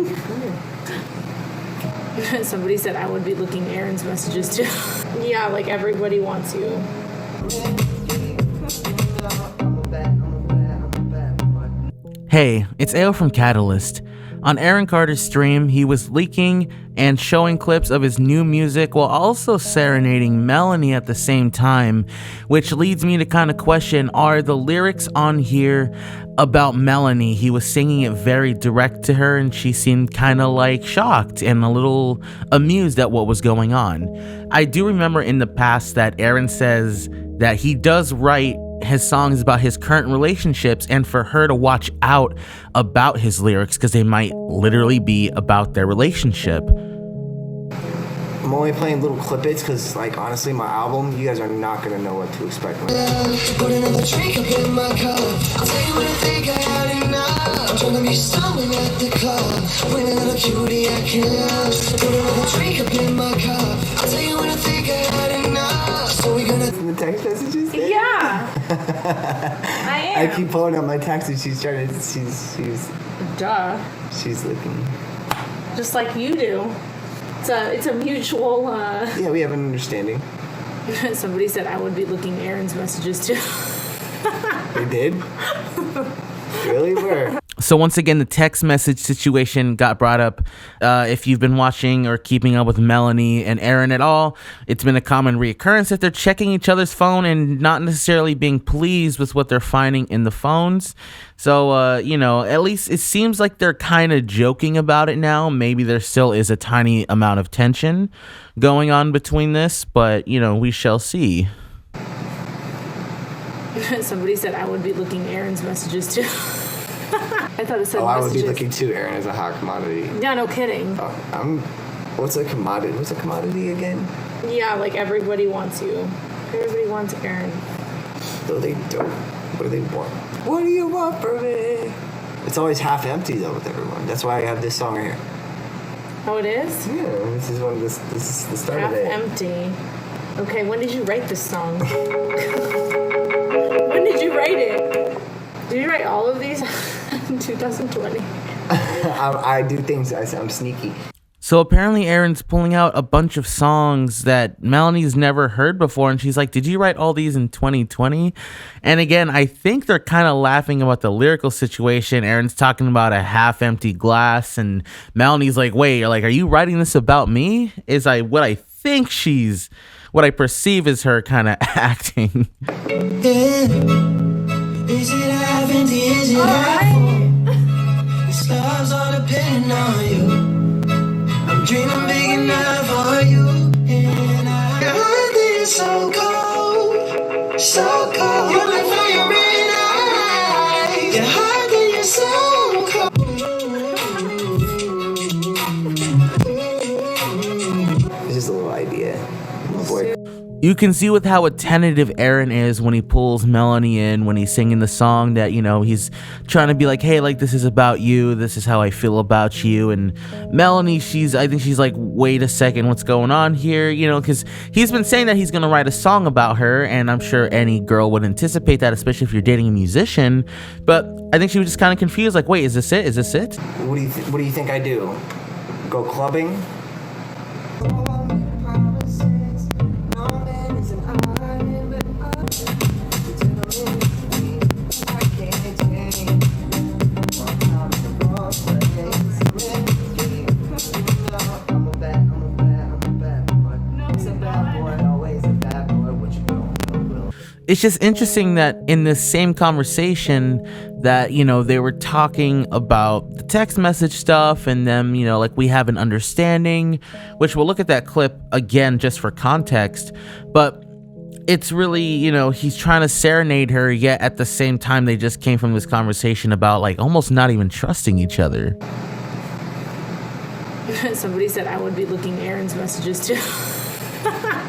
looking? Somebody said I would be looking Aaron's messages too. Yeah, like everybody wants you. Hey, it's Ao from Catalyst. On Aaron Carter's stream, he was leaking and showing clips of his new music while also serenading Melanie at the same time, which leads me to kind of question, are the lyrics on here about Melanie? He was singing it very direct to her and she seemed kind of like shocked and a little amused at what was going on. I do remember in the past that Aaron says that he does write his songs about his current relationships and for her to watch out about his lyrics because they might literally be about their relationship. I'm only playing little clip-its because, like, honestly, my album, you guys are not going to know what to expect. Put another drink up in my cup. I'll tell you when I think I had enough. I'm trying to be stumbling at the club. When a little cutie I can love. Put another drink up in my cup. I'll tell you when I think I had enough. So we gonna... The text messages? Yeah. I am. I keep pulling up my text and she's trying to... She's... Duh. She's looking. Just like you do. It's a mutual... Yeah, we have an understanding. Somebody said I would be looking Aaron's messages too. They did? Really? Where? So once again, the text message situation got brought up. If you've been watching or keeping up with Melanie and Aaron at all, it's been a common reoccurrence that they're checking each other's phone and not necessarily being pleased with what they're finding in the phones. So, at least it seems like they're kind of joking about it now. Maybe there still is a tiny amount of tension going on between this, but, we shall see. Somebody said I would be looking Aaron's messages too. I thought it said I would messages. be looking too. Aaron is a hot commodity. Yeah, no kidding. What's a commodity? What's a commodity again? Yeah, like everybody wants you. Everybody wants Aaron. No, they don't. What do they want? What do you want from me? It's always half empty though with everyone. That's why I have this song right here. Oh, it is? Yeah, this is the start half of it. Empty. Okay, when did you write this song? When did you write it? Did you write all of these in 2020? I do things. I'm sneaky. So apparently Aaron's pulling out a bunch of songs that Melanie's never heard before, and she's like, did you write all these in 2020? And again, I think they're kind of laughing about the lyrical situation. Aaron's talking about a half-empty glass, and Melanie's like, wait, are you writing this about me? What I perceive is her kind of acting. Is it half empty? Is it half full? The stars are depending on you. I'm dreaming big enough for you. And your heart is so cold, so cold. You're like fire in eyes. Your heart is so cold. It's just a little idea. Boy. You can see with how attentive Aaron is when he pulls Melanie in, when he's singing the song that, he's trying to be like, hey, this is about you. This is how I feel about you. And Melanie, I think she's like, wait a second, what's going on here? Because he's been saying that he's going to write a song about her. And I'm sure any girl would anticipate that, especially if you're dating a musician. But I think she was just kind of confused. Like, wait, is this it? Is this it? What do you think I do? Go clubbing? It's just interesting that in this same conversation that, they were talking about the text message stuff and them, we have an understanding, which we'll look at that clip again just for context. But it's really, he's trying to serenade her, yet at the same time they just came from this conversation about almost not even trusting each other. Somebody said I would be looking Aaron's messages too.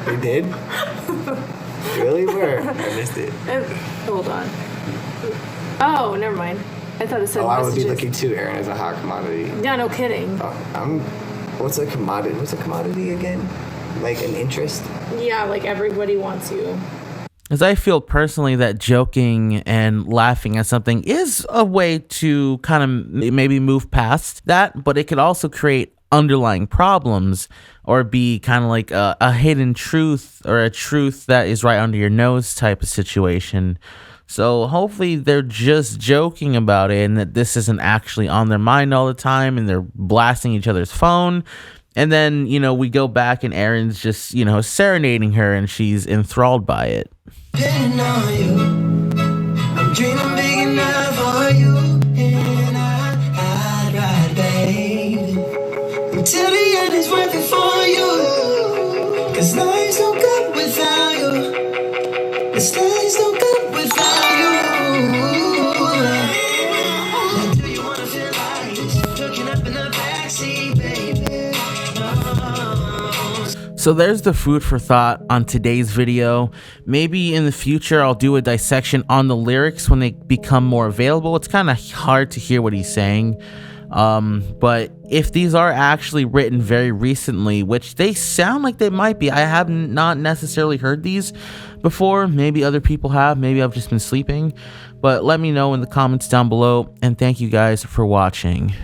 They did? Really? Where? I missed it. Hold on. Oh, never mind. I thought it said I messages. would be looking too. Aaron is a hot commodity. Yeah, no kidding. What's a commodity? What's a commodity again? Like an interest? Yeah, like everybody wants you. As I feel personally that joking and laughing at something is a way to kind of maybe move past that, but it could also create underlying problems or be kind of like a hidden truth or a truth that is right under your nose type of situation. So hopefully they're just joking about it and that this isn't actually on their mind all the time and they're blasting each other's phone. And then, we go back and Aaron's just, serenading her and she's enthralled by it. Depending on you, I'm dreaming big enough for you, and I'd ride, baby, until the end is worth it for you. 'Cause life's no good without you. This life's no good without you. Now, do you wanna feel like this? Hooking up in the backseat, baby. So there's the food for thought on today's video. Maybe in the future I'll do a dissection on the lyrics when they become more available. It's kind of hard to hear what he's saying. But if these are actually written very recently, which they sound like they might be, I have not necessarily heard these before. Maybe other people have. Maybe I've just been sleeping. But let me know in the comments down below. And thank you guys for watching.